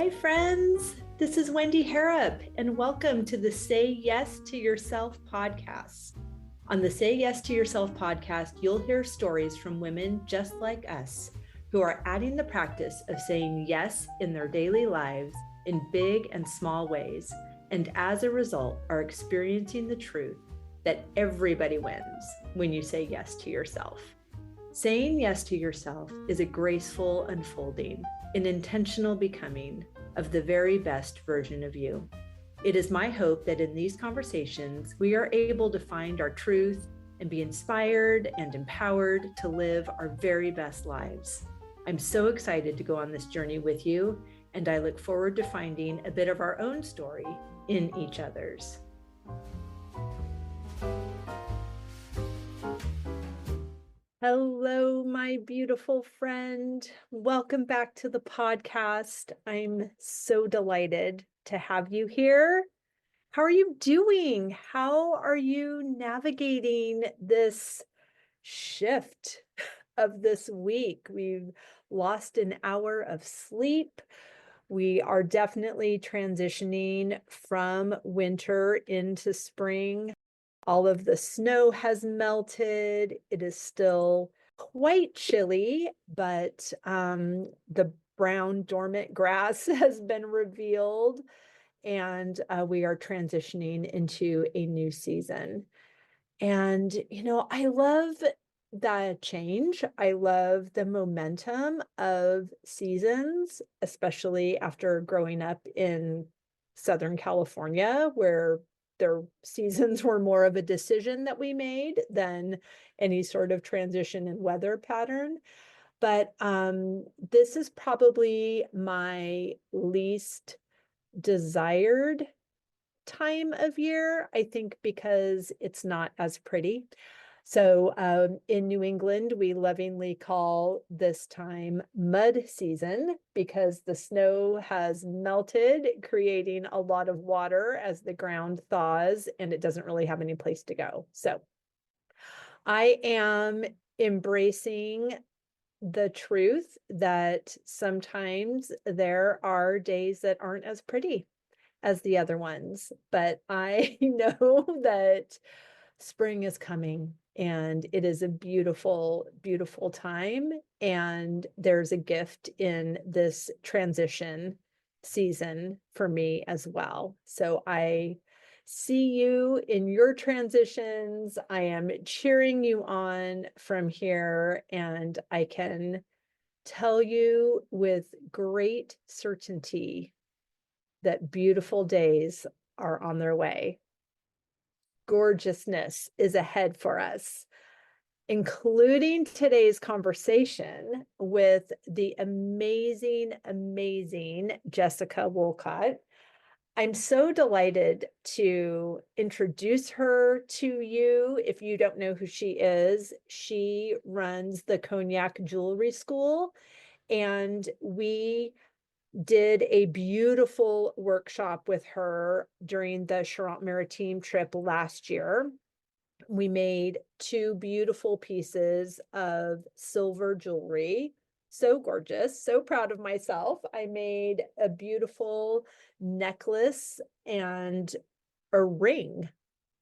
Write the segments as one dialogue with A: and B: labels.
A: Hi, friends. This is Wendy Harrop, and welcome to the Say Yes to Yourself podcast. On the Say Yes to Yourself podcast, you'll hear stories from women just like us who are adding the practice of saying yes in their daily lives in big and small ways, and as a result, are experiencing the truth that everybody wins when you say yes to yourself. Saying yes to yourself is a graceful unfolding, an intentional becoming of the very best version of you. It is my hope that in these conversations, we are able to find our truth and be inspired and empowered to live our very best lives. I'm so excited to go on this journey with you, and I look forward to finding a bit of our own story in each other's. Hello, my beautiful friend. Welcome back to the podcast. I'm so delighted to have you here. How are you doing? How are you navigating this shift of this week? We've lost an hour of sleep. We are definitely transitioning from winter into spring. All of the snow has melted. It is still quite chilly, but the brown dormant grass has been revealed, and we are transitioning into a new season. And, I love the change. I love the momentum of seasons, especially after growing up in Southern California, where their seasons were more of a decision that we made than any sort of transition in weather pattern. But this is probably my least desired time of year, I think, because it's not as pretty. So in New England, we lovingly call this time mud season because the snow has melted, creating a lot of water as the ground thaws, and it doesn't really have any place to go. So I am embracing the truth that sometimes there are days that aren't as pretty as the other ones, but I know that spring is coming, and it is a beautiful, beautiful time. And there's a gift in this transition season for me as well. So I see you in your transitions. I am cheering you on from here, and I can tell you with great certainty that beautiful days are on their way. Gorgeousness is ahead for us, including today's conversation with the amazing, amazing Jessica Woolcott. I'm so delighted to introduce her to you. If you don't know who she is, she runs the Cognac Jewellery School, and we did a beautiful workshop with her during the Charante Maritime trip last year. We made two beautiful pieces of silver jewelry. So gorgeous, so proud of myself. I made a beautiful necklace and a ring.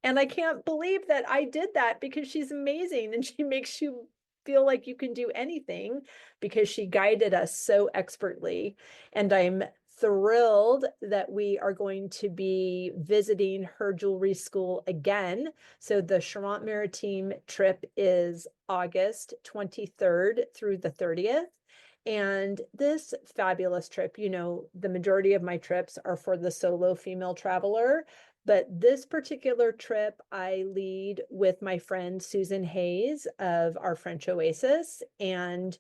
A: And I can't believe that I did that because she's amazing, and she makes you feel like you can do anything because she guided us so expertly. And I'm thrilled that we are going to be visiting her jewelry school again. So the Charante Maritime trip is August 23rd through the 30th. And this fabulous trip, the majority of my trips are for the solo female traveler, but this particular trip I lead with my friend Susan Hayes of Our French Oasis. And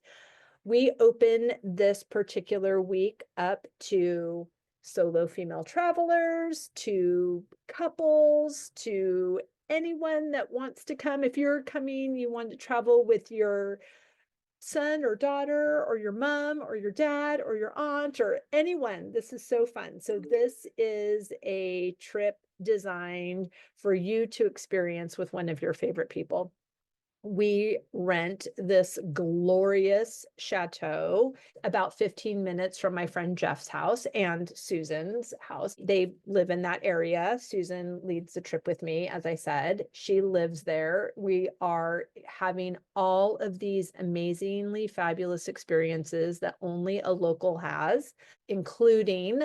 A: we open this particular week up to solo female travelers, to couples, to anyone that wants to come. If you're coming, you want to travel with your son or daughter or your mom or your dad or your aunt or anyone. This is so fun. So this is a trip designed for you to experience with one of your favorite people. we rent this glorious chateau about 15 minutes from my friend Jeff's house and Susan's house. They live in that area. Susan leads the trip with me, as I said. She lives there. We are having all of these amazingly fabulous experiences that only a local has, including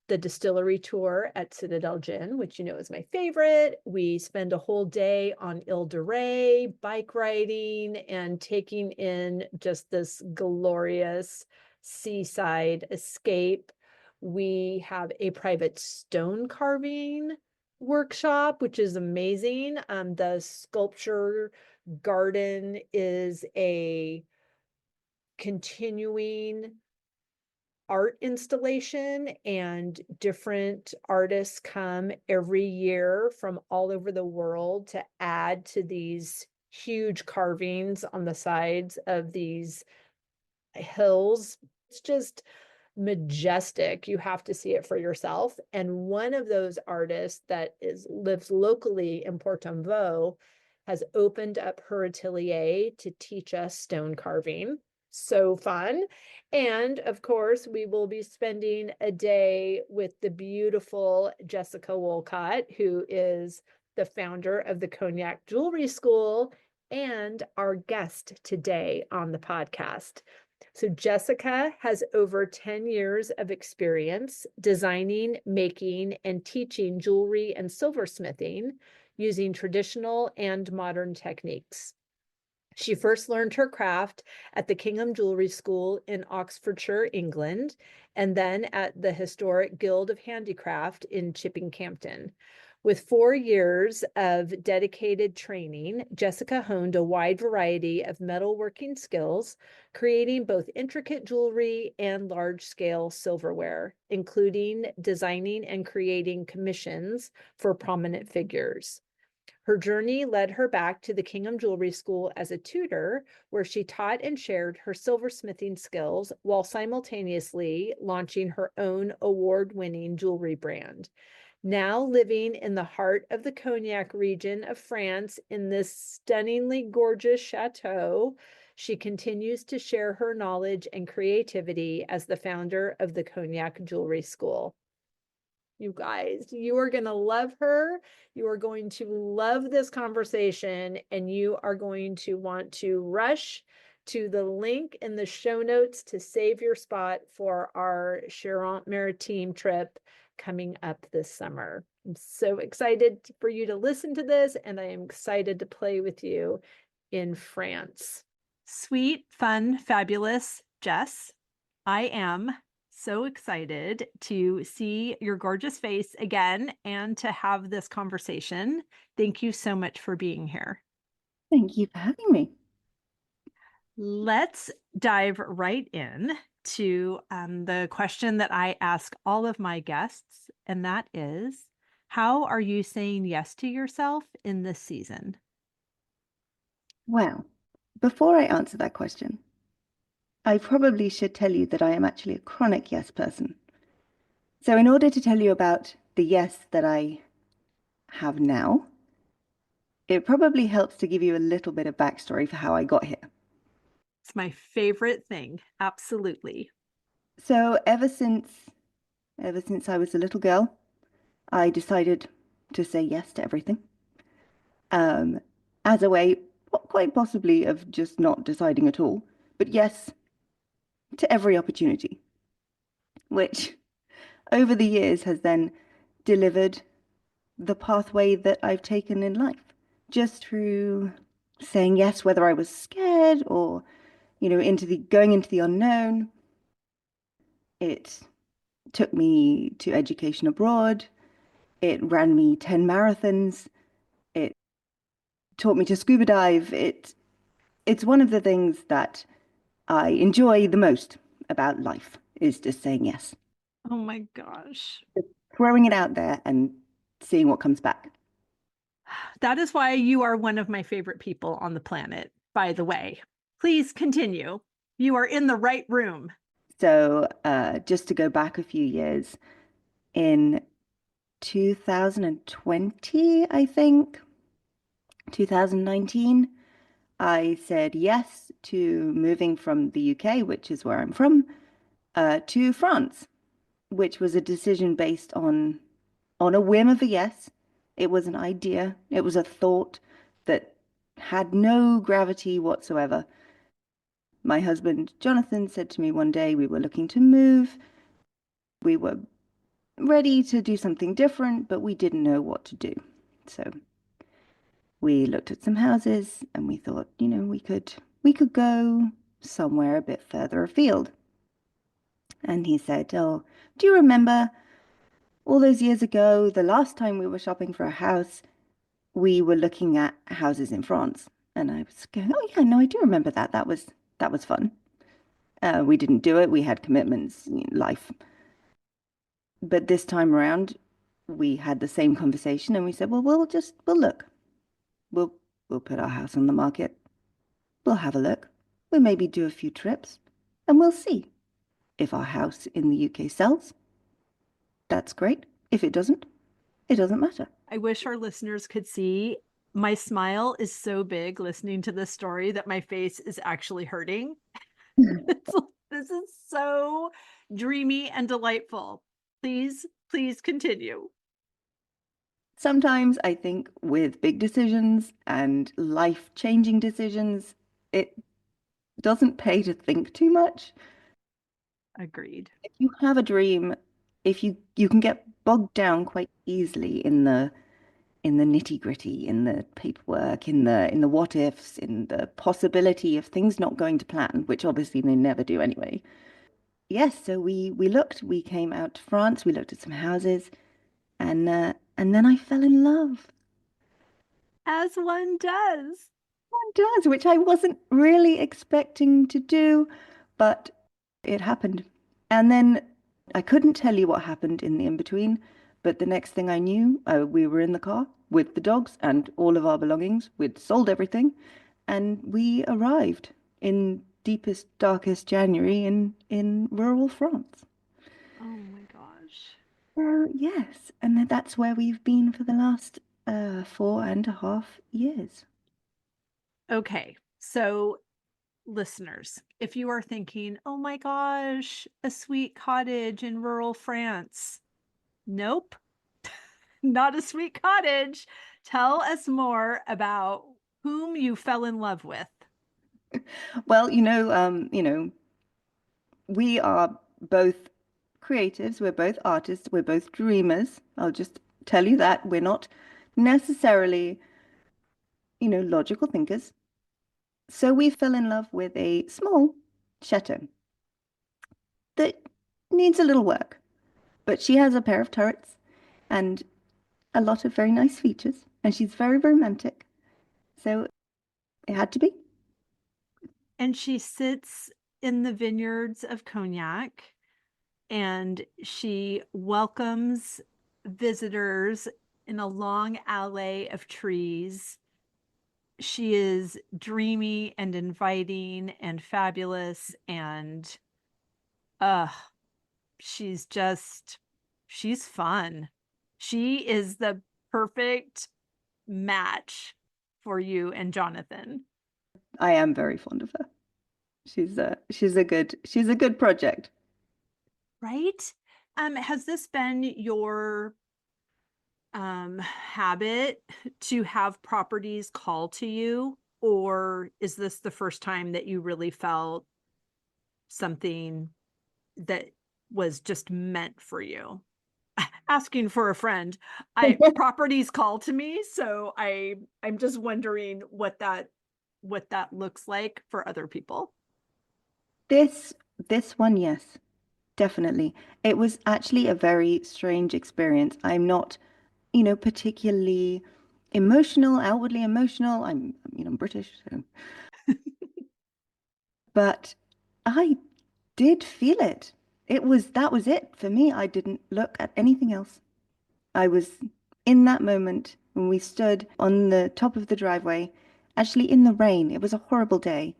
A: the distillery tour at Citadel Gin, which you know is my favorite. We spend a whole day on Ile de Ré, bike riding, and taking in just this glorious seaside escape. We have a private stone carving workshop, which is amazing. The sculpture garden is a continuing art installation, and different artists come every year from all over the world to add to these huge carvings on the sides of these hills. It's just majestic. You have to see it for yourself. And one of those artists that lives locally in Port-en-Vaux has opened up her atelier to teach us stone carving. So fun. And of course, we will be spending a day with the beautiful Jessica Woolcott, who is the founder of the Cognac Jewellery School and our guest today on the podcast. So Jessica has over 10 years of experience designing, making, and teaching jewelry and silversmithing using traditional and modern techniques. She first learned her craft at the Hickman Jewellery School in Oxfordshire, England, and then at the historic Guild of Handicraft in Chipping-Campden. With 4 years of dedicated training, Jessica honed a wide variety of metalworking skills, creating both intricate jewelry and large-scale silverware, including designing and creating commissions for prominent figures. Her journey led her back to the Hickman Jewellery School as a tutor, where she taught and shared her silversmithing skills while simultaneously launching her own award-winning jewelry brand. Now living in the heart of the Cognac region of France in this stunningly gorgeous chateau, she continues to share her knowledge and creativity as the founder of the Cognac Jewellery School. You guys, you are going to love her. You are going to love this conversation, and you are going to want to rush to the link in the show notes to save your spot for our Charante Maritime trip coming up this summer. I'm so excited for you to listen to this, and I am excited to play with you in France. Sweet, fun, fabulous Jess, I am so excited to see your gorgeous face again and to have this conversation. Thank you so much for being here.
B: Thank you for having me.
A: Let's dive right in to the question that I ask all of my guests, and that is, how are you saying yes to yourself in this season?
B: Well, before I answer that question, I probably should tell you that I am actually a chronic yes person. So in order to tell you about the yes that I have now, it probably helps to give you a little bit of backstory for how I got here.
A: It's my favorite thing. Absolutely.
B: So ever since I was a little girl, I decided to say yes to everything. As a way, quite possibly, of just not deciding at all, but yes to every opportunity, which over the years has then delivered the pathway that I've taken in life, just through saying yes, whether I was scared or, going into the unknown. It took me to education abroad. It ran me 10 marathons. It taught me to scuba dive. It's one of the things that I enjoy the most about life, is just saying yes.
A: Oh my gosh.
B: Throwing it out there and seeing what comes back.
A: That is why you are one of my favorite people on the planet, by the way. Please continue. You are in the right room.
B: So just to go back a few years, in 2020, I think, 2019, I said yes to moving from the UK, which is where I'm from, to France, which was a decision based on a whim of a yes. It was an idea. It was a thought that had no gravity whatsoever. My husband, Jonathan, said to me one day we were looking to move. We were ready to do something different, but we didn't know what to do. So we looked at some houses and we thought, we could go somewhere a bit further afield. And he said, "Oh, do you remember all those years ago, the last time we were shopping for a house, we were looking at houses in France?" And I was going, "Oh yeah, no, I do remember that. That was fun." We didn't do it. We had commitments, life. But this time around, we had the same conversation and we said, "Well, we'll look. We'll we'll put our house on the market. We'll have a look. We'll maybe do a few trips and we'll see. If our house in the UK sells, that's great. If it doesn't, it doesn't matter."
A: I wish our listeners could see my smile is so big listening to this story that my face is actually hurting. This is so dreamy and delightful. Please continue.
B: Sometimes I think with big decisions and life-changing decisions, it doesn't pay to think too much.
A: Agreed.
B: If you have a dream, if you can get bogged down quite easily in the nitty-gritty, in the paperwork, in the what ifs, in the possibility of things not going to plan, which obviously they never do anyway. Yes, so we came out to France, we looked at some houses, and then I fell in love.
A: As one does.
B: One does, which I wasn't really expecting to do, but it happened. And then I couldn't tell you what happened in the in-between, but the next thing I knew, we were in the car with the dogs and all of our belongings. We'd sold everything, and we arrived in deepest, darkest January in rural France.
A: Oh my gosh.
B: So yes, and that's where we've been for the last 4.5 years.
A: Okay. So, listeners, if you are thinking, oh my gosh, a sweet cottage in rural France. Nope, not a sweet cottage. Tell us more about whom you fell in love with.
B: Well, we are both creatives, we're both artists, we're both dreamers. I'll just tell you that we're not necessarily, logical thinkers. So we fell in love with a small château that needs a little work, but she has a pair of turrets and a lot of very nice features, and she's very romantic. So it had to be.
A: And she sits in the vineyards of Cognac and she welcomes visitors in a long alley of trees. She is dreamy and inviting and fabulous and uh she's just she's fun. She is the perfect match for you and Jonathan.
B: I am very fond of her. She's a good project.
A: Right? Has this been your habit to have properties call to you, or is this the first time that you really felt something that was just meant for you? Asking for a friend. I properties call to me, so I'm just wondering what that looks like for other people.
B: This this one, yes, definitely. It was actually a very strange experience. I'm not, particularly emotional, outwardly emotional. I'm British, so. But I did feel it. That was it for me. I didn't look at anything else. I was in that moment when we stood on the top of the driveway, actually in the rain. It was a horrible day,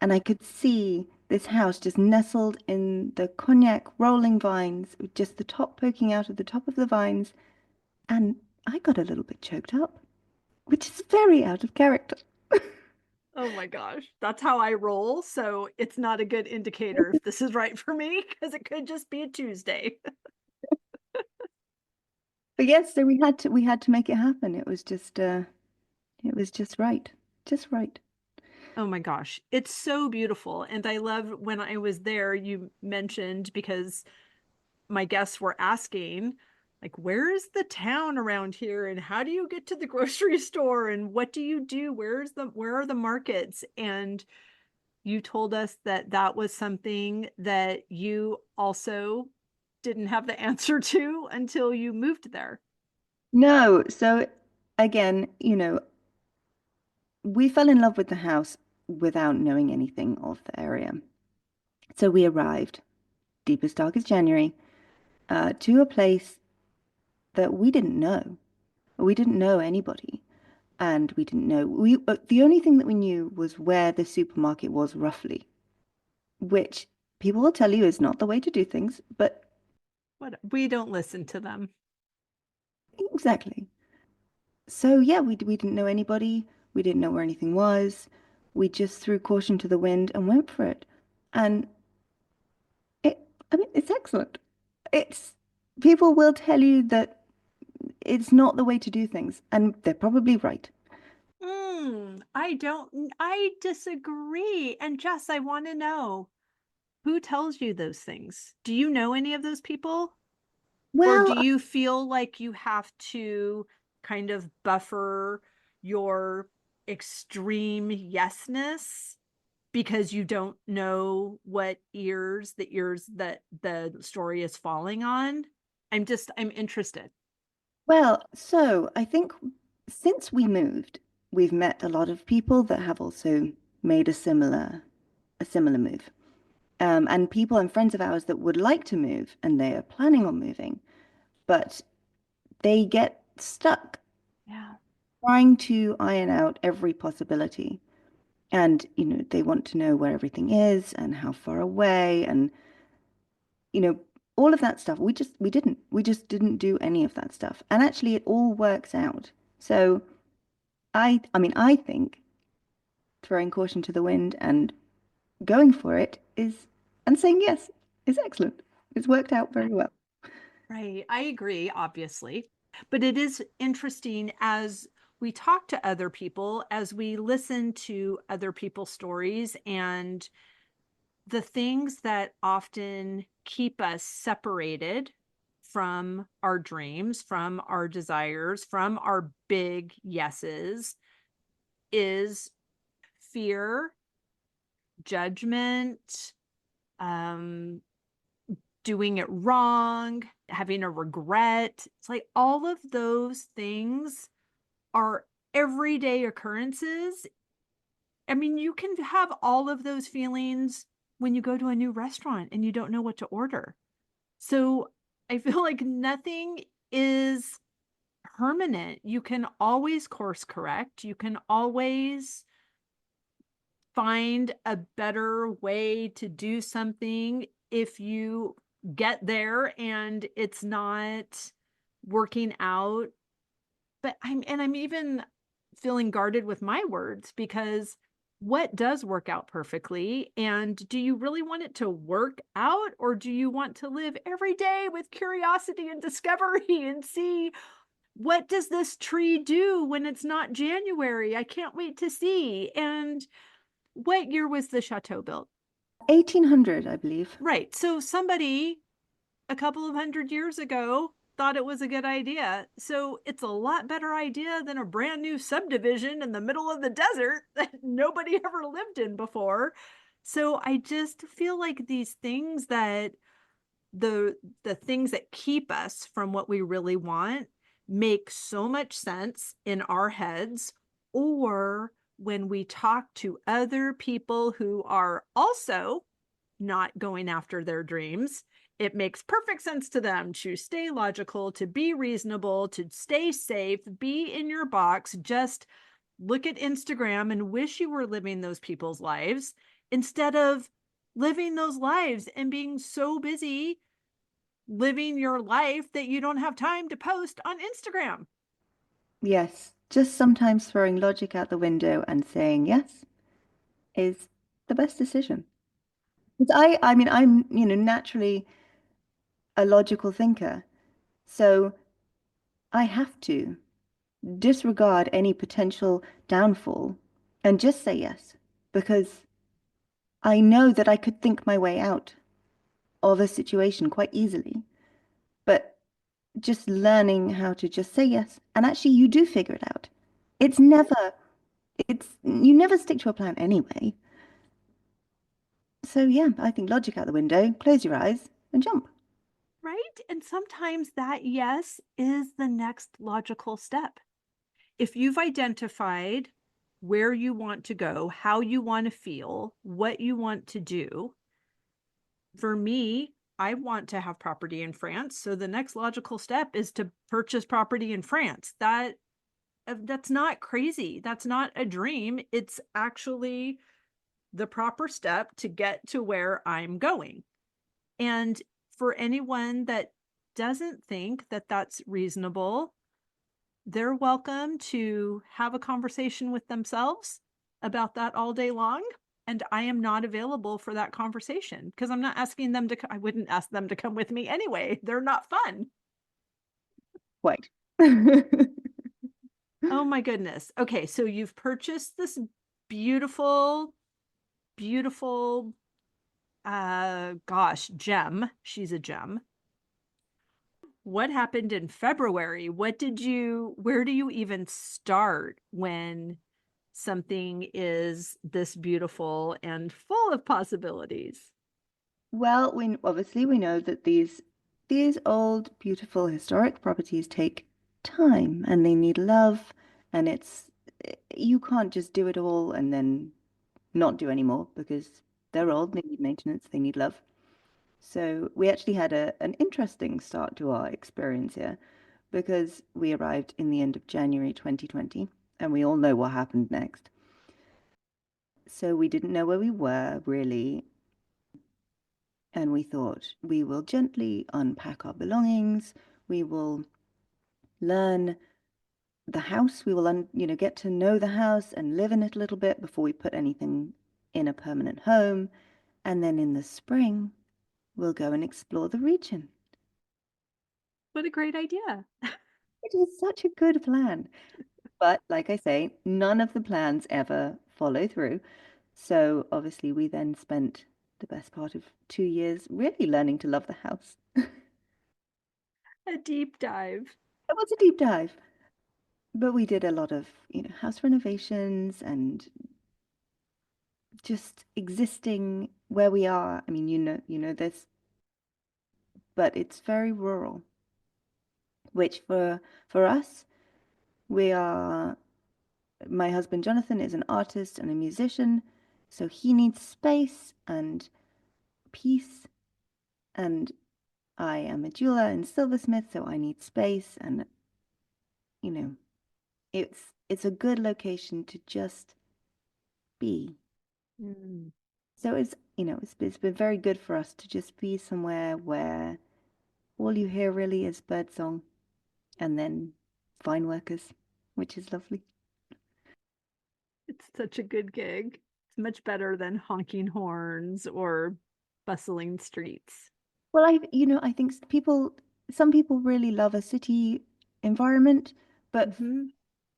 B: and I could see this house just nestled in the cognac rolling vines, with just the top poking out of the top of the vines, and I got a little bit choked up, which is very out of character.
A: Oh my gosh, that's how I roll. So it's not a good indicator if this is right for me because it could just be a Tuesday.
B: But yes, so we had to make it happen. It was just right. Just right.
A: Oh my gosh, it's so beautiful. And I love when I was there, you mentioned because my guests were asking, like, where is the town around here? And how do you get to the grocery store? And what do you do? Where are the markets? And you told us that that was something that you also didn't have the answer to until you moved there.
B: No, so again, we fell in love with the house without knowing anything of the area. So we arrived, deepest, darkest January, to a place that we didn't know. We didn't know anybody, and we didn't know the only thing that we knew was where the supermarket was roughly, which people will tell you is not the way to do things, but
A: What we don't listen to them.
B: exactly. So yeah, we didn't know anybody. We didn't know where anything was. We just threw caution to the wind and went for it. And it, I mean, it's excellent. It's People will tell you that it's not the way to do things, and they're probably right.
A: I disagree. And Jess, I want to know who tells you those things? Do you know any of those people? Or do
B: Well,
A: you feel like you have to kind of buffer your extreme yesness because you don't know the ears that the story is falling on? I'm interested.
B: so I think since we moved, we've met a lot of people that have also made a similar move. And people and friends of ours that would like to move and they are planning on moving, but they get stuck
A: Yeah.
B: trying to iron out every possibility. And, they want to know where everything is and how far away and, you know, all of that stuff. We just didn't do any of that stuff. And actually it all works out. So I mean, I think throwing caution to the wind and going for it and saying yes is excellent. It's worked out very well.
A: Right. I agree, obviously. But it is interesting as we talk to other people, as we listen to other people's stories, and the things that often keep us separated from our dreams, from our desires, from our big yeses is fear, judgment, um, doing it wrong, having a regret. It's like all of those things are everyday occurrences. I mean, you can have all of those feelings when you go to a new restaurant and you don't know what to order. So I feel like nothing is permanent. You can always course correct. You can always find a better way to do something if you get there and it's not working out. But I'm even feeling guarded with my words because what does work out perfectly? And do you really want it to work out, or do you want to live every day with curiosity and discovery and see what does this tree do when it's not January? I can't wait to see. And what year was the chateau built?
B: 1800, I believe.
A: Right. So somebody a couple of hundred years ago thought it was a good idea. So it's a lot better idea than a brand new subdivision in the middle of the desert that nobody ever lived in before. So I just feel like these things that the things that keep us from what we really want make so much sense in our heads, or when we talk to other people who are also not going after their dreams, it makes perfect sense to them to stay logical, to be reasonable, to stay safe, be in your box, just look at Instagram and wish you were living those people's lives instead of living those lives and being so busy living your life that you don't have time to post on Instagram.
B: Yes, just sometimes throwing logic out the window and saying yes is the best decision. 'Cause I mean, I'm, naturally a logical thinker. So I have to disregard any potential downfall and just say yes because I know that I could think my way out of a situation quite easily. But just learning how to just say yes, and actually you do figure it out. It's never, you never stick to a plan anyway. So yeah, I think logic out the window, close your eyes and jump.
A: Right? And sometimes that yes is the next logical step. If you've identified where you want to go, how you want to feel, what you want to do, for me, I want to have property in France. So the next logical step is to purchase property in France. That's not crazy. That's not a dream. It's actually the proper step to get to where I'm going. And for anyone that doesn't think that that's reasonable, they're welcome to have a conversation with themselves about that all day long. And I am not available for that conversation because I'm not asking them to, I wouldn't ask them to come with me anyway. They're not fun.
B: Wait.
A: Oh my goodness. Okay. So you've purchased this beautiful, beautiful, gosh, gem. She's a gem. What happened in February? Where do you even start when something is this beautiful and full of possibilities?
B: Well, we obviously we know that these old, beautiful, historic properties take time and they need love, and you can't just do it all and then not do anymore because they're old, they need maintenance, they need love. So we actually had an interesting start to our experience here because we arrived in the end of January 2020, and we all know what happened next. So we didn't know where we were really, and we thought we will gently unpack our belongings. We will learn the house. We will, get to know the house and live in it a little bit before we put anything in a permanent home. And then in the spring, we'll go and explore the region.
A: What a great idea.
B: It is such a good plan. But like I say, none of the plans ever follow through. So obviously, we then spent the best part of 2 years really learning to love the house.
A: A deep dive.
B: It was a deep dive, but we did a lot of, house renovations and just existing where we are. I mean, you know this, but it's very rural, which for us, we are my husband Jonathan is an artist and a musician, so he needs space and peace, and I am a jeweler and silversmith, so I need space, and you know, it's a good location to just be.
A: Mm.
B: So it's been very good for us to just be somewhere where all you hear really is birdsong and then vine workers, which is lovely.
A: It's such a good gig. It's much better than honking horns or bustling streets.
B: Well, I think some people really love a city environment, but
A: Hmm.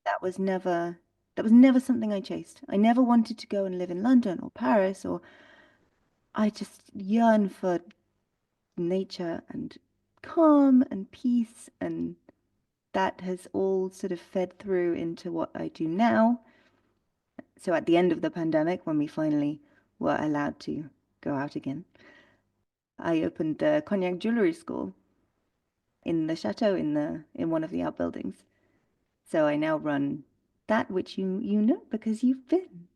B: that was never that was never something I chased. I never wanted to go and live in London or Paris, or I just yearn for nature and calm and peace, and that has all sort of fed through into what I do now. So at the end of the pandemic, when we finally were allowed to go out again, I opened the Cognac Jewellery School in the château in one of the outbuildings. So I now run that, which you know because you've been.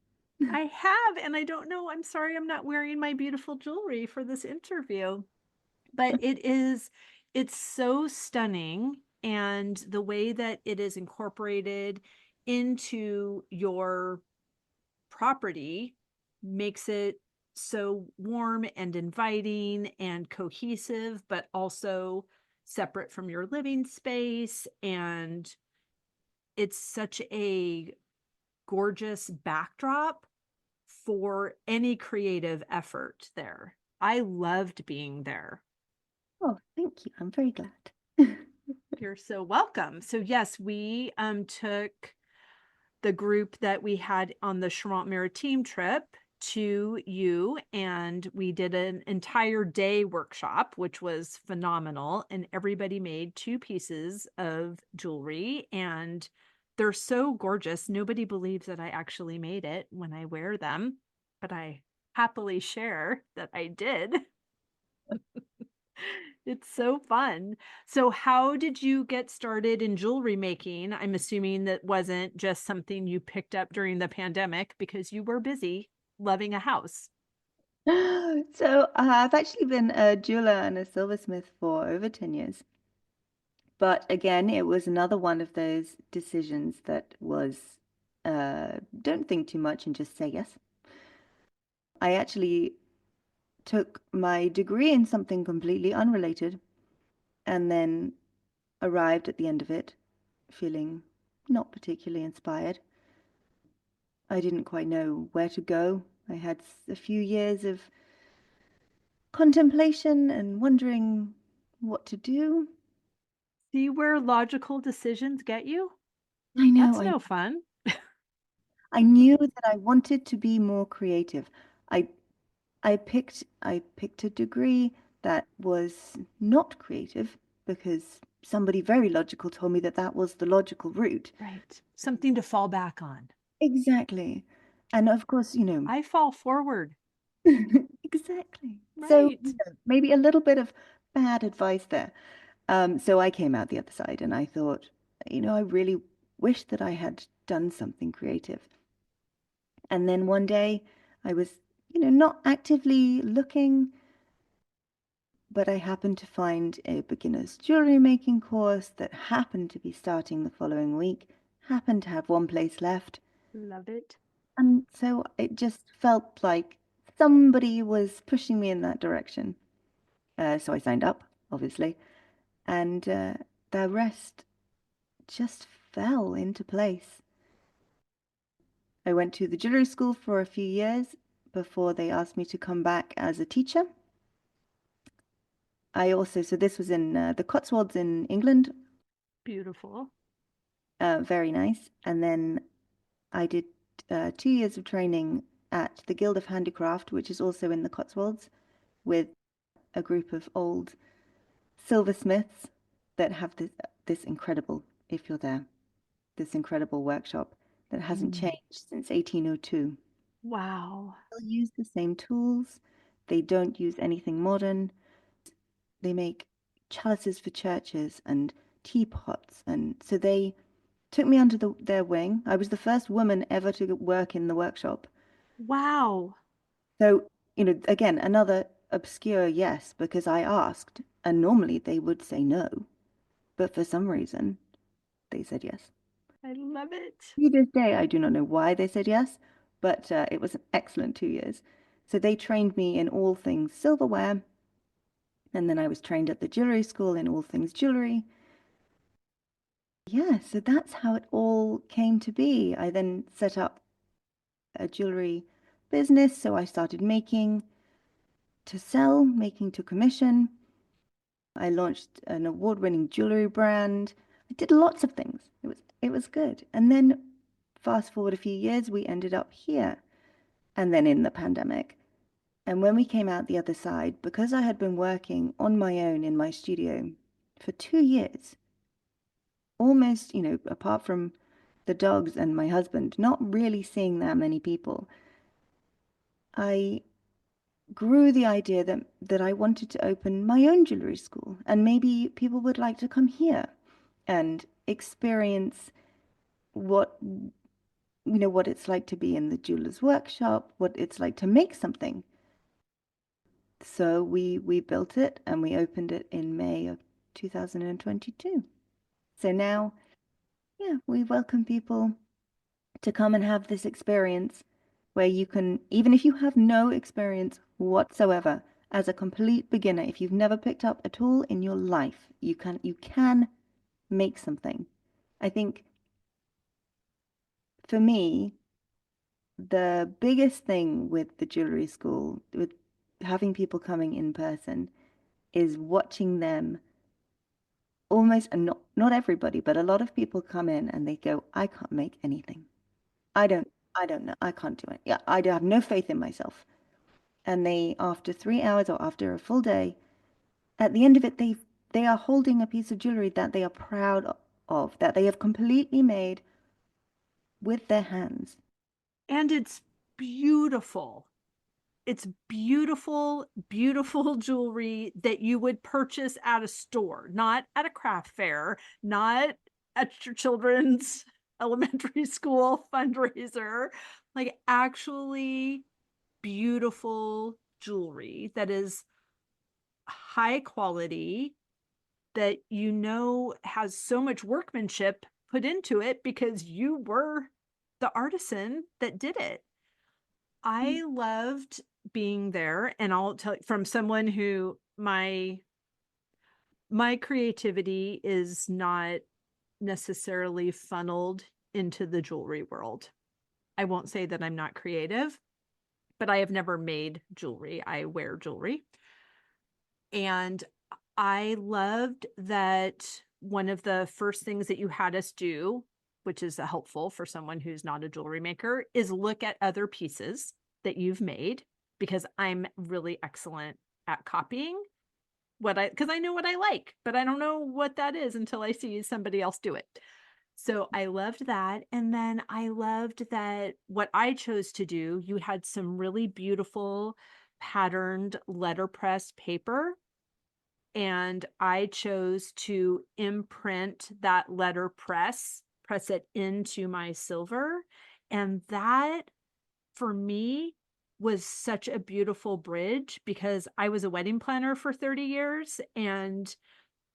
A: I have, and I don't know. I'm sorry I'm not wearing my beautiful jewelry for this interview, but it's so stunning. And the way that it is incorporated into your property makes it so warm and inviting and cohesive, but also separate from your living space. And it's such a gorgeous backdrop for any creative effort there. I loved being there.
B: Oh, thank you. I'm very glad.
A: You're so welcome. So yes, we took the group that we had on the Charante Maritime trip to you, and we did an entire day workshop, which was phenomenal. And everybody made two pieces of jewelry, and they're so gorgeous. Nobody believes that I actually made it when I wear them, but I happily share that I did. It's so fun. So how did you get started in jewelry making? I'm assuming that wasn't just something you picked up during the pandemic because you were busy loving a house.
B: So I've actually been a jeweler and a silversmith for over 10 years. But again, it was another one of those decisions that was don't think too much and just say yes. I actually took my degree in something completely unrelated and then arrived at the end of it feeling not particularly inspired. I didn't quite know where to go. I had a few years of contemplation and wondering what to do.
A: See where logical decisions get you?
B: I know,
A: That's
B: I
A: no fun.
B: I knew that I wanted to be more creative. I I picked a degree that was not creative because somebody very logical told me that that was the logical route.
A: Right. Something to fall back on.
B: Exactly. And of course,
A: I fall forward.
B: exactly. So,
A: Right.
B: maybe a little bit of bad advice there. So I came out the other side and I thought, I really wish that I had done something creative. And then one day I was, not actively looking, but I happened to find a beginner's jewelry making course that happened to be starting the following week, happened to have one place left.
A: Love it.
B: And so it just felt like somebody was pushing me in that direction. So I signed up, obviously, and the rest just fell into place. I went to the jewelry school for a few years before they asked me to come back as a teacher. So this was in the Cotswolds in England,
A: Beautiful.
B: very nice. And then I did 2 years of training at the Guild of Handicraft, which is also in the Cotswolds, with a group of old silversmiths that have this incredible, if you're there, this incredible workshop that hasn't
A: Mm.
B: changed since 1802.
A: Wow.
B: They'll use the same tools. They don't use anything modern. They make chalices for churches and teapots, and so they took me under their wing. I was the first woman ever to work in the workshop.
A: Wow.
B: So, again, another obscure yes, because I asked, and normally they would say no, but for some reason they said yes.
A: I love it.
B: To this day, I do not know why they said yes, but it was an excellent 2 years. So they trained me in all things silverware, and then I was trained at the jewelry school in all things jewelry. Yeah, so that's how it all came to be. I then set up a jewelry business, so I started making to sell, making to commission. I launched an award-winning jewelry brand. I did lots of things. It was good. And then fast forward a few years, we ended up here. And then in the pandemic. And when we came out the other side, because I had been working on my own in my studio for 2 years, almost, apart from the dogs and my husband, not really seeing that many people, I grew the idea that I wanted to open my own jewelry school, and maybe people would like to come here and experience what what it's like to be in the jeweler's workshop, what it's like to make something. So we built it and we opened it in May of 2022. So now, yeah, we welcome people to come and have this experience where you can, even if you have no experience whatsoever, as a complete beginner, if you've never picked up a tool in your life, you can make something. I think for me, the biggest thing with the jewelry school, with having people coming in person, is watching them almost, and not everybody, but a lot of people come in and they go, I can't make anything. I don't know. I can't do it. Yeah, I have no faith in myself. And they, after 3 hours or after a full day, at the end of it, they are holding a piece of jewelry that they are proud of, that they have completely made with their hands.
A: And it's beautiful. It's beautiful, beautiful jewelry that you would purchase at a store, not at a craft fair, not at your children's elementary school fundraiser. Like actually beautiful jewelry that is high quality, that you know has so much workmanship put into it because you were the artisan that did it. I loved being there, and I'll tell you from someone who my creativity is not necessarily funneled into the jewelry world. I won't say that I'm not creative, but I have never made jewelry. I wear jewelry. And I loved that one of the first things that you had us do, which is helpful for someone who's not a jewelry maker, is look at other pieces that you've made, because I'm really excellent at copying because I know what I like, but I don't know what that is until I see somebody else do it. So I loved that. And then I loved that what I chose to do, you had some really beautiful patterned letterpress paper, and I chose to imprint that letterpress, press it into my silver. And that for me was such a beautiful bridge, because I was a wedding planner for 30 years. And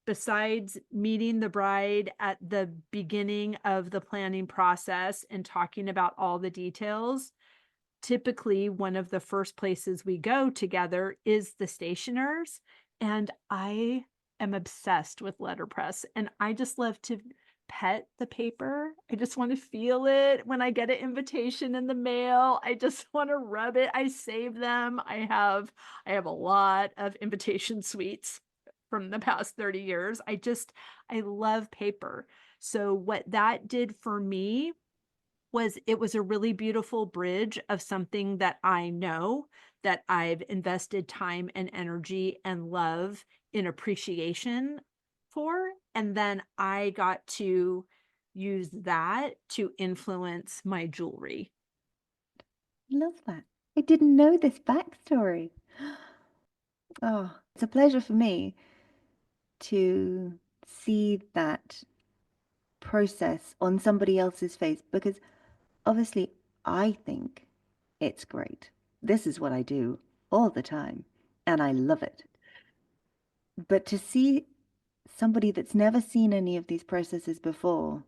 A: besides meeting the bride at the beginning of the planning process and talking about all the details, typically one of the first places we go together is the stationers. And I am obsessed with letterpress, and I just love to pet the paper. I just want to feel it when I get an invitation in the mail. I just want to rub it. I save them. I have a lot of invitation suites from the past 30 years. I love paper. So what that did for me was it was a really beautiful bridge of something that I know, that I've invested time and energy and love in appreciation for. And then I got to use that to influence my jewelry.
B: Love that. I didn't know this backstory. Oh, it's a pleasure for me to see that process on somebody else's face because obviously I think it's great. This is what I do all the time and I love it. But to see somebody that's never seen any of these processes before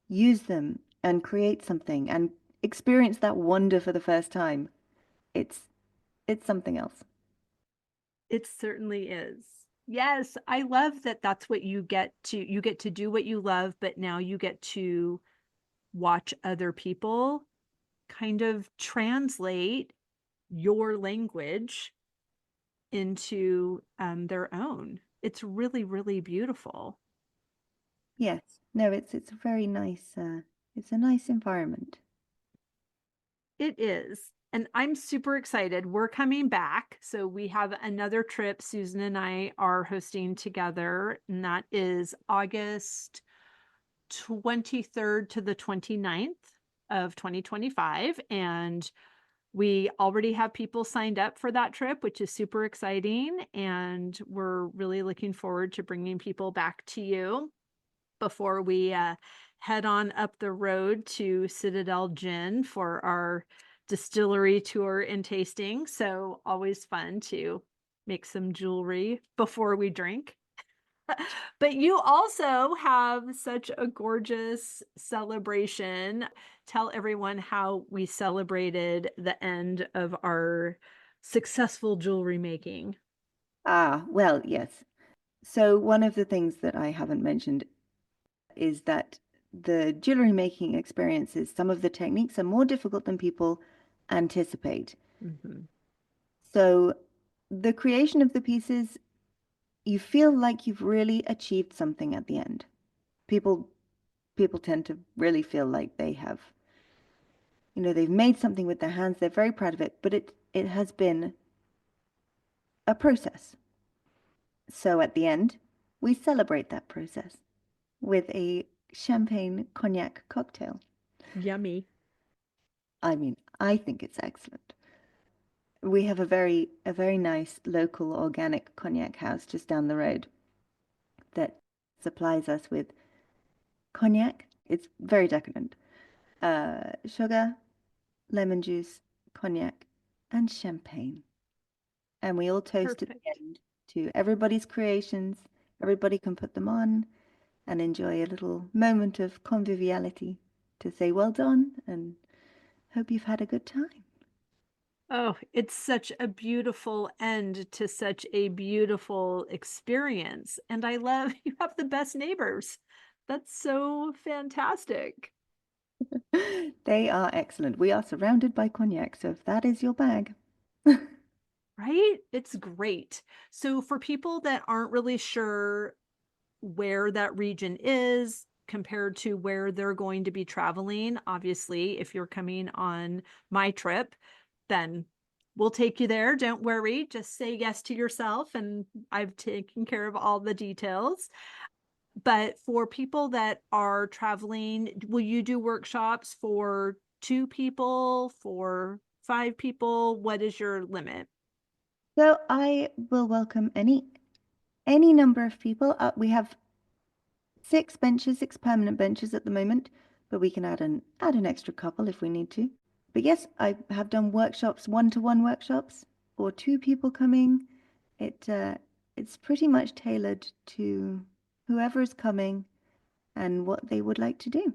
B: use them and create something and experience that wonder for the first time, it's it's something else.
A: It certainly is. Yes, I love that that's what you get to do what you love, but now you get to watch other people kind of translate your language into their own. It's really, really beautiful.
B: Yes. No, it's a very nice it's a nice environment.
A: It is. And I'm super excited. We're coming back. So we have another trip Susan and I are hosting together, and that is August 23rd to the 29th of 2025. And we already have people signed up for that trip, which is super exciting. And we're really looking forward to bringing people back to you before we head on up the road to Citadel Gin for our distillery tour and tasting. So always fun to make some jewelry before we drink. But you also have such a gorgeous celebration. Tell everyone how we celebrated the end of our successful jewelry making.
B: Ah, well, yes. So one of the things that I haven't mentioned is that the jewelry making experiences, some of the techniques are more difficult than people anticipate.
A: Mhm.
B: So the creation of the pieces, you feel like you've really achieved something at the end. People people tend to really feel like they have, they've made something with their hands, they're very proud of it, but it has been a process. So at the end, we celebrate that process with a champagne cognac cocktail.
A: Yummy.
B: I mean, I think it's excellent. We have a very nice local organic cognac house just down the road that supplies us with cognac. It's very decadent. Sugar, lemon juice, cognac, and champagne. And we all toast at the
A: Perfect.
B: end to everybody's creations. Everybody can put them on and enjoy a little moment of conviviality to say well done and hope you've had a good time.
A: Oh, it's such a beautiful end to such a beautiful experience. And I love you have the best neighbors. That's so fantastic,
B: They are excellent. We are surrounded by cognac, so if that is your bag.
A: right? It's great. So for people that aren't really sure where that region is compared to where they're going to be traveling, obviously, if you're coming on my trip, then we'll take you there. Don't worry. Just say yes to yourself, and I've taken care of all the details. But for people that are traveling, will you do workshops for 2 people, for 5 people? What is your limit?
B: So I will welcome any number of people. We have 6 benches, 6 permanent benches at the moment, but we can add an extra couple if we need to. But yes, I have done workshops, one-to-one workshops, or 2 people coming. It's pretty much tailored to whoever is coming and what they would like to do.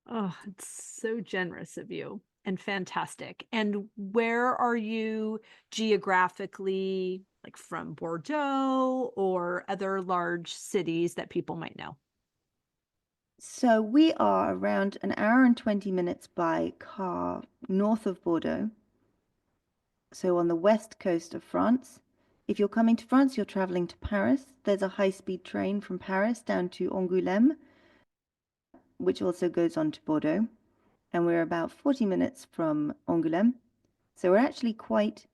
A: Oh, it's so generous of you and fantastic. And where are you geographically, like from Bordeaux or other large cities that people might know?
B: So we are around an hour and 20 minutes by car north of Bordeaux, so on the west coast of France. If you're coming to France, you're traveling to Paris. There's a high-speed train from Paris down to Angoulême, which also goes on to Bordeaux, and we're about 40 minutes from Angoulême. So we're actually quite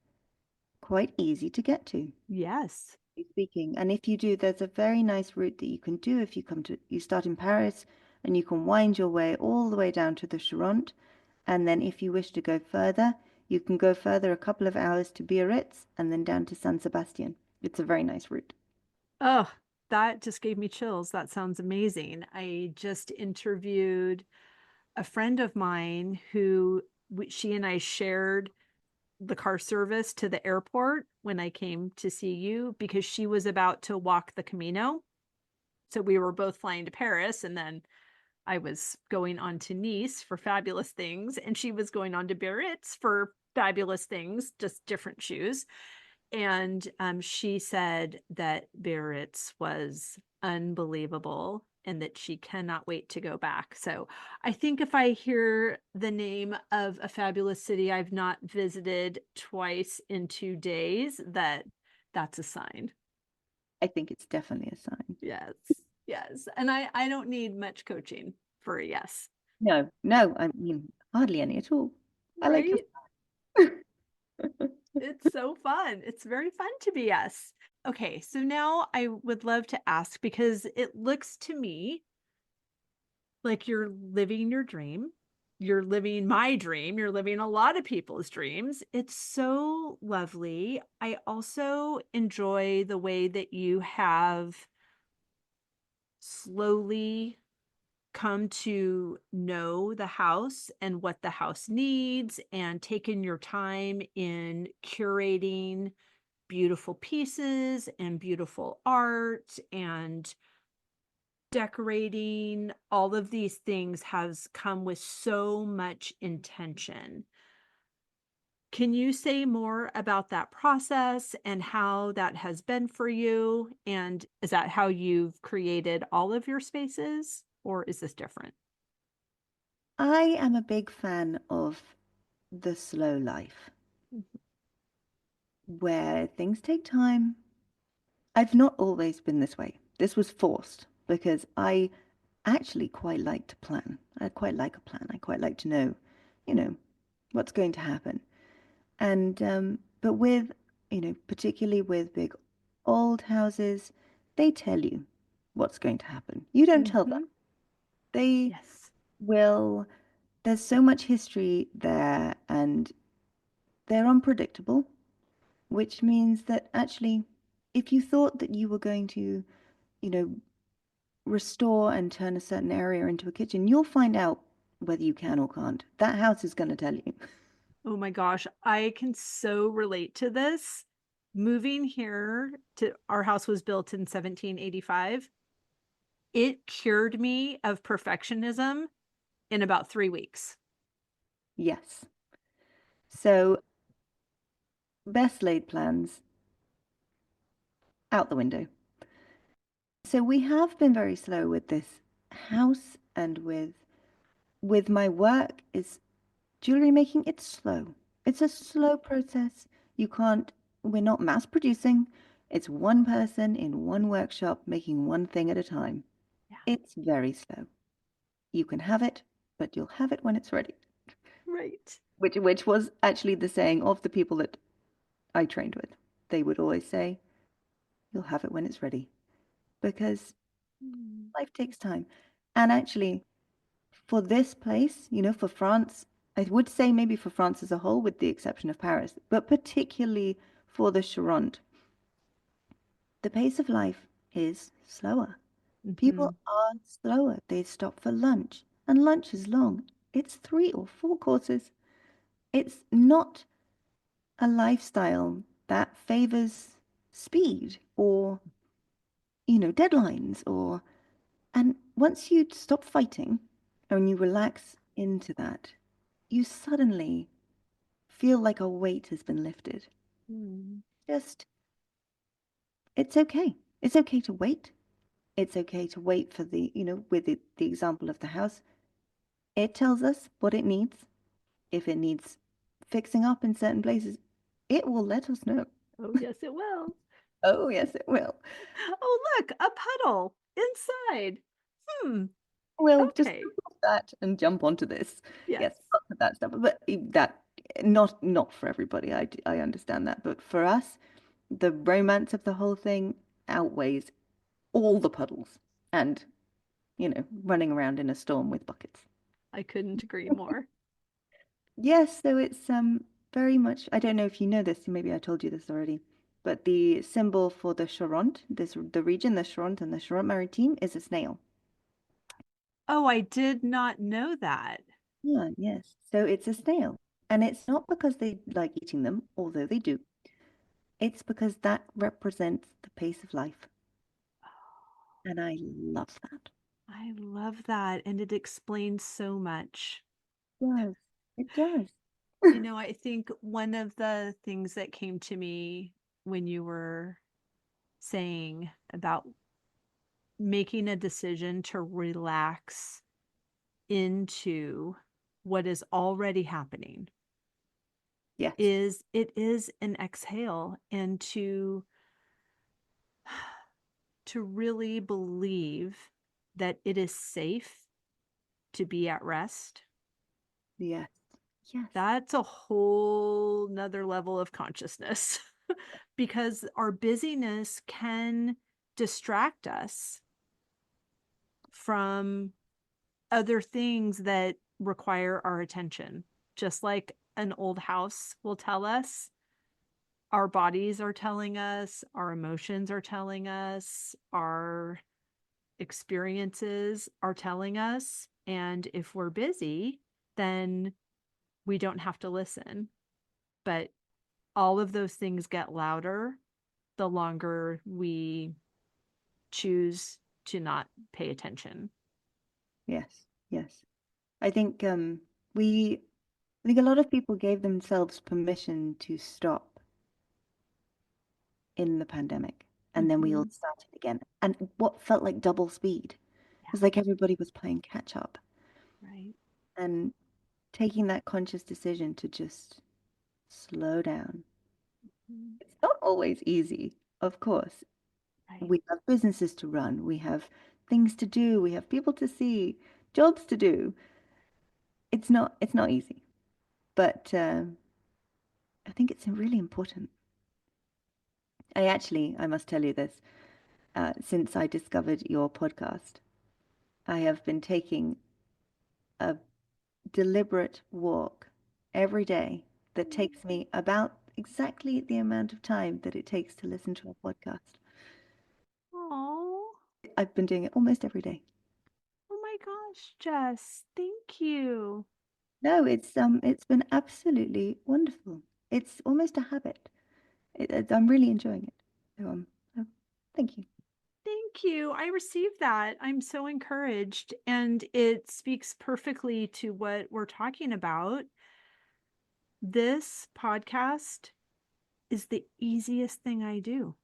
B: easy to get to,
A: Yes.
B: speaking. And if you do, there's a very nice route that you can do if you start in Paris and you can wind your way all the way down to the Charente. And then if you wish to go further, you can go further a couple of hours to Biarritz and then down to San Sebastian. It's a very nice route.
A: Oh, that just gave me chills. That sounds amazing. I just interviewed a friend of mine who she and I shared the car service to the airport when I came to see you because she was about to walk the Camino. So we were both flying to Paris, and then I was going on to Nice for fabulous things, and she was going on to Biarritz for fabulous things, just different shoes. And she said that Biarritz was unbelievable and that she cannot wait to go back. So I think if I hear the name of a fabulous city I've not visited twice in 2 days, that's a sign.
B: I think it's definitely a sign.
A: Yes. Yes. And I don't need much coaching for a yes.
B: No, no, I mean, hardly any at all. I like your.
A: Right? It's so fun. It's very fun to be us. Okay, so now I would love to ask because it looks to me like you're living your dream. You're living my dream. You're living a lot of people's dreams. It's so lovely. I also enjoy the way that you have slowly come to know the house and what the house needs and taken your time in curating beautiful pieces and beautiful art and decorating. All of these things has come with so much intention. Can you say more about that process and how that has been for you? And is that how you've created all of your spaces, or is this different?
B: I am a big fan of the slow life
A: Mhm.
B: where things take time. I've not always been this way. This was forced because I actually quite like to plan. I quite like a plan. I quite like to know, you know, what's going to happen. And but with, particularly with big old houses, they tell you what's going to happen. You don't tell them.
A: Mhm.
B: They
A: Yes.
B: will, there's so much history there and they're unpredictable, which means that actually, if you thought that you were going to, you know, restore and turn a certain area into a kitchen, you'll find out whether you can or can't. That house is going to tell you.
A: Oh my gosh, I can so relate to this. Moving here to our house was built in 1785. It cured me of perfectionism in about 3 weeks.
B: Yes. So, best laid plans out the window. So we have been very slow with this house and with my work is jewelry making. It's slow. It's a slow process. You can't, we're not mass producing. It's one person in one workshop making one thing at a time.
A: Yeah.
B: It's very slow. You can have it, but you'll have it when it's ready.
A: Right.
B: Which was actually the saying of the people that I trained with. They would always say, "You'll have it when it's ready," because
A: Mm.
B: life takes time. And actually, for this place, for France, I would say maybe for France as a whole, with the exception of Paris, but particularly for the Charente, the pace of life is slower. People
A: Mhm.
B: are slower. They stop for lunch, and lunch is long. It's 3 or 4 courses. It's not a lifestyle that favors speed or, deadlines and once you stop fighting and you relax into that, you suddenly feel like a weight has been lifted.
A: Mm.
B: Just, it's okay. It's okay to wait. It's okay to wait for with the example of the house, it tells us what it needs. If it needs fixing up in certain places, it will let us know.
A: Oh, yes, it will.
B: Oh, yes, it will.
A: Oh, look, a puddle inside. Hmm.
B: We'll just
A: Okay.
B: jump off that and jump onto this.
A: Yes.
B: Yes, lots of that stuff. But that not for everybody. I understand that. But for us, the romance of the whole thing outweighs all the puddles and, running around in a storm with buckets.
A: I couldn't agree more.
B: Yes, so it's very much, I don't know if you know this, maybe I told you this already, but the symbol for the Charente, the region, the Charente and the Charente Maritime is a snail.
A: Oh, I did not know that.
B: Yeah, yes. So it's a snail. And it's not because they like eating them, although they do. It's because that represents the pace of life. And I love that.
A: I love that, and it explains so much.
B: Yes, it does.
A: I think one of the things that came to me when you were saying about making a decision to relax into what is already happening
B: Yes,
A: is it is an exhale, and to really believe that it is safe to be at rest.
B: yes, yes,
A: That's a whole nother level of consciousness because our busyness can distract us from other things that require our attention. Just like an old house will tell us, our bodies are telling us, our emotions are telling us, our experiences are telling us. And if we're busy, then we don't have to listen. But all of those things get louder the longer we choose to not pay attention.
B: yes, yes. I think we I think a lot of people gave themselves permission to stop in the pandemic. And then we all
A: Mm-hmm.
B: started again. And what felt like double speed. It
A: Yeah,
B: was like everybody was playing catch up.
A: right.
B: and taking that conscious decision to just slow down.
A: Mm,
B: It's not always easy, of course.
A: right.
B: We have businesses to run, we have things to do, we have people to see, jobs to do. It's not easy, but I think it's really important. I must tell you this, since I discovered your podcast, I have been taking a deliberate walk every day that takes me about exactly the amount of time that it takes to listen to a podcast.
A: Oh,
B: I've been doing it almost every day.
A: oh my gosh, Jess, thank you.
B: No, it's been absolutely wonderful. It's almost a habit. I'm really enjoying it. So oh, thank you.
A: Thank you. I received that. I'm so encouraged, and it speaks perfectly to what we're talking about. This podcast is the easiest thing I do.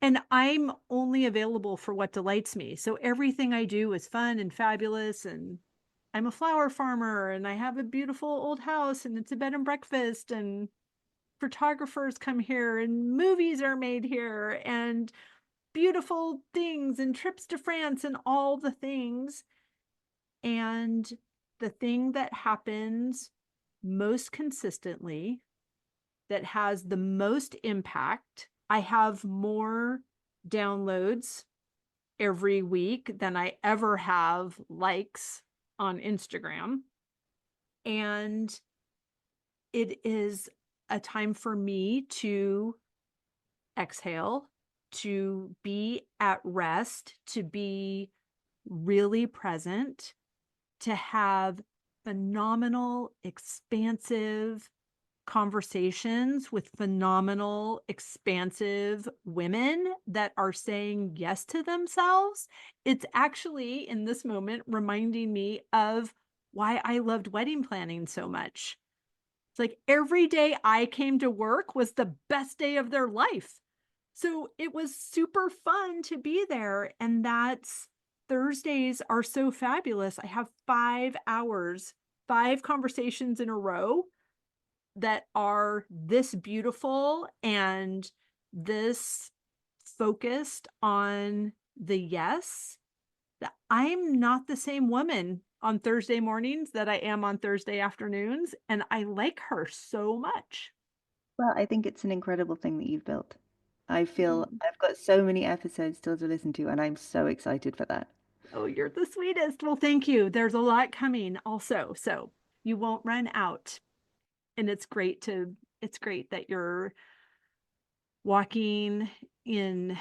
A: And I'm only available for what delights me. So everything I do is fun and fabulous. And I'm a flower farmer and I have a beautiful old house and it's a bed and breakfast and photographers come here and movies are made here and beautiful things and trips to France and all the things. And the thing that happens most consistently, that has the most impact, I have more downloads every week than I ever have likes on Instagram. And it is a time for me to exhale, to be at rest, to be really present, to have phenomenal, expansive conversations with phenomenal, expansive women that are saying yes to themselves. It's actually in this moment reminding me of why I loved wedding planning so much. It's like every day I came to work was the best day of their life. So it was super fun to be there. And that's Thursdays are so fabulous. I have 5 hours, 5 conversations in a row that are this beautiful and this focused on the yes, that I'm not the same woman on Thursday mornings that I am on Thursday afternoons. And I like her so much.
B: Well, I think it's an incredible thing that you've built. I feel
A: Mm.
B: I've got so many episodes still to listen to, and I'm so excited for that.
A: Oh, you're the sweetest. Well, thank you. There's a lot coming also. So you won't run out. And it's great that you're walking in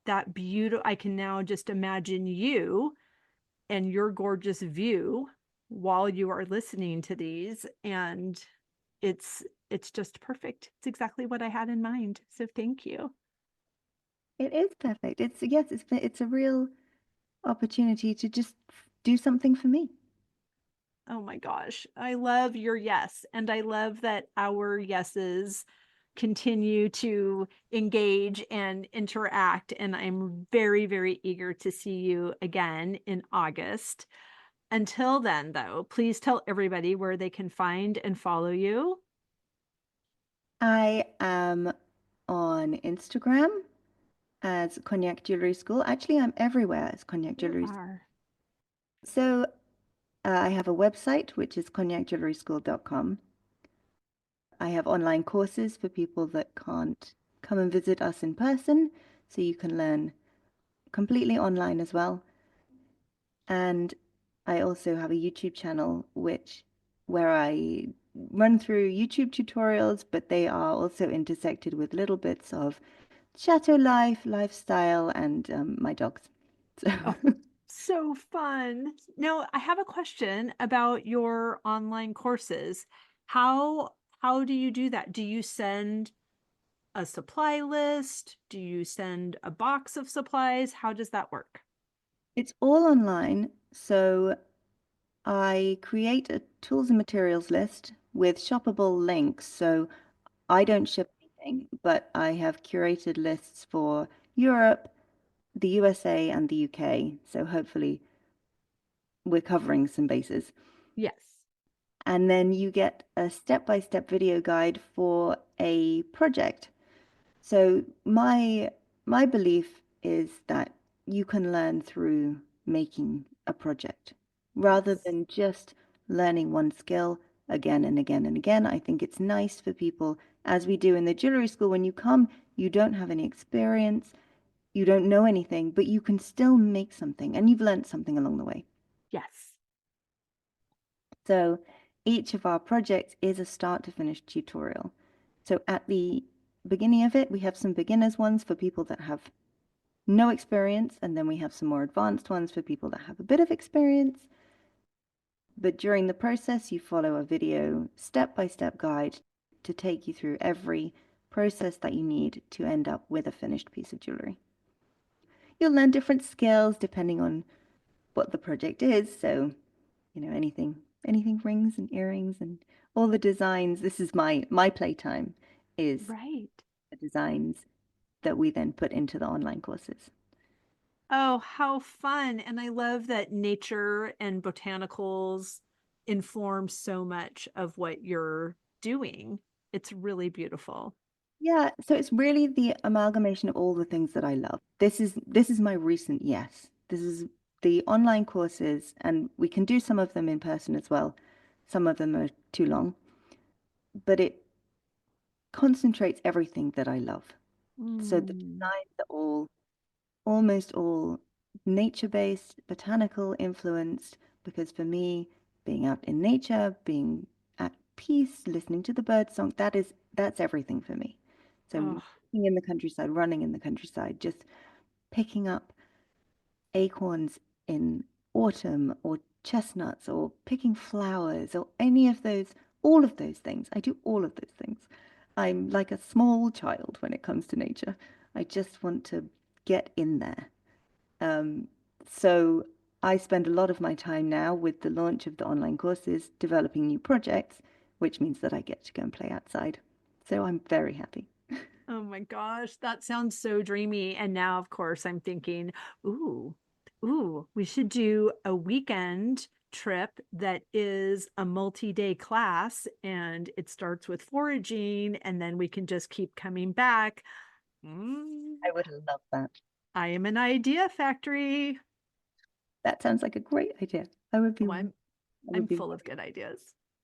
A: that beautiful, I can now just imagine you and your gorgeous view while you are listening to these. And it's it's just perfect. It's exactly what I had in mind. So thank you.
B: It is perfect. It's a real opportunity to just do something for me.
A: Oh my gosh. I love your yes. And I love that our yeses continue to engage and interact. And I'm very, very eager to see you again in August. Until then, though, please tell everybody where they can find and follow you.
B: I am on Instagram as Cognac Jewellery School. Actually, I'm everywhere as Cognac
A: You
B: Jewellery School.
A: are.
B: So I have a website, which is cognacjewelleryschool.com. I have online courses for people that can't come and visit us in person, so you can learn completely online as well. And I also have a YouTube channel where I run through YouTube tutorials, but they are also intersected with little bits of chateau life, lifestyle, and my dogs. So
A: Oh, so fun. Now, I have a question about your online courses. How do you do that? Do you send a supply list? Do you send a box of supplies? How does that work?
B: it's all online. So I create a tools and materials list with shoppable links. So I don't ship anything, but I have curated lists for Europe, the USA, and the UK. So hopefully we're covering some bases.
A: Yes.
B: And then you get a step-by-step video guide for a project. So my belief is that you can learn through making a project rather
A: Yes.
B: than just learning one skill again and again and again. I think it's nice for people, as we do in the jewelry school, when you come, you don't have any experience, you don't know anything, but you can still make something and you've learned something along the way.
A: Yes.
B: So each of our projects is a start to finish tutorial. So at the beginning of it, we have some beginners ones for people that have no experience, and then we have some more advanced ones for people that have a bit of experience. But during the process, you follow a video step-by-step guide to take you through every process that you need to end up with a finished piece of jewelry. You'll learn different skills depending on what the project is. So, anything rings and earrings and all the designs. This is my playtime is
A: Right.
B: the designs that we then put into the online courses.
A: Oh, how fun. And I love that nature and botanicals inform so much of what you're doing. It's really beautiful.
B: Yeah, so it's really the amalgamation of all the things that I love. This is my recent yes. This is the online courses, and we can do some of them in person as well. Some of them are too long, but it concentrates everything that I love. So the
A: Mm.
B: designs are almost all nature-based, botanical influenced, because for me, being out in nature, being at peace, listening to the bird song, that's everything for me. So
A: Oh,
B: walking in the countryside, running in the countryside, just picking up acorns in autumn or chestnuts or picking flowers or any of those, all of those things. I do all of those things. I'm like a small child when it comes to nature. I just want to get in there. Um, so I spend a lot of my time now with the launch of the online courses developing new projects, which means that I get to go and play outside. So I'm very happy.
A: oh my gosh, that sounds so dreamy. And now, of course, I'm thinking, ooh, we should do a weekend trip that is a multi-day class and it starts with foraging and then we can just keep coming back. Mm,
B: I would love that.
A: I am an idea factory.
B: That sounds like a great idea. I would be,
A: Oh,
B: I
A: I'm
B: would be.
A: full of good ideas.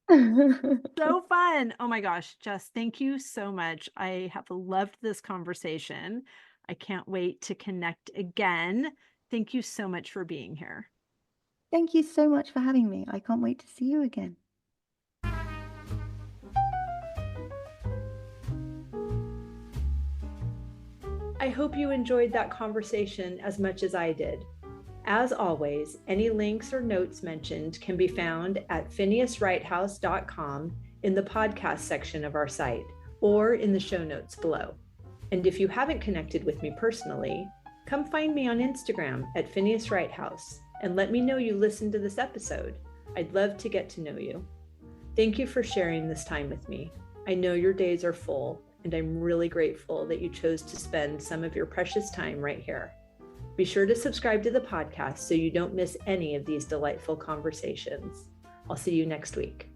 A: So fun. Oh my gosh, Jess, thank you so much. I have loved this conversation. I can't wait to connect again. Thank you so much for being here.
B: Thank you so much for having me. I can't wait to see you again.
A: I hope you enjoyed that conversation as much as I did. As always, any links or notes mentioned can be found at phineaswrighthouse.com in the podcast section of our site or in the show notes below. And if you haven't connected with me personally, come find me on Instagram at Phineas Wrighthouse and let me know you listened to this episode. I'd love to get to know you. Thank you for sharing this time with me. I know your days are full, and I'm really grateful that you chose to spend some of your precious time right here. Be sure to subscribe to the podcast so you don't miss any of these delightful conversations. I'll see you next week.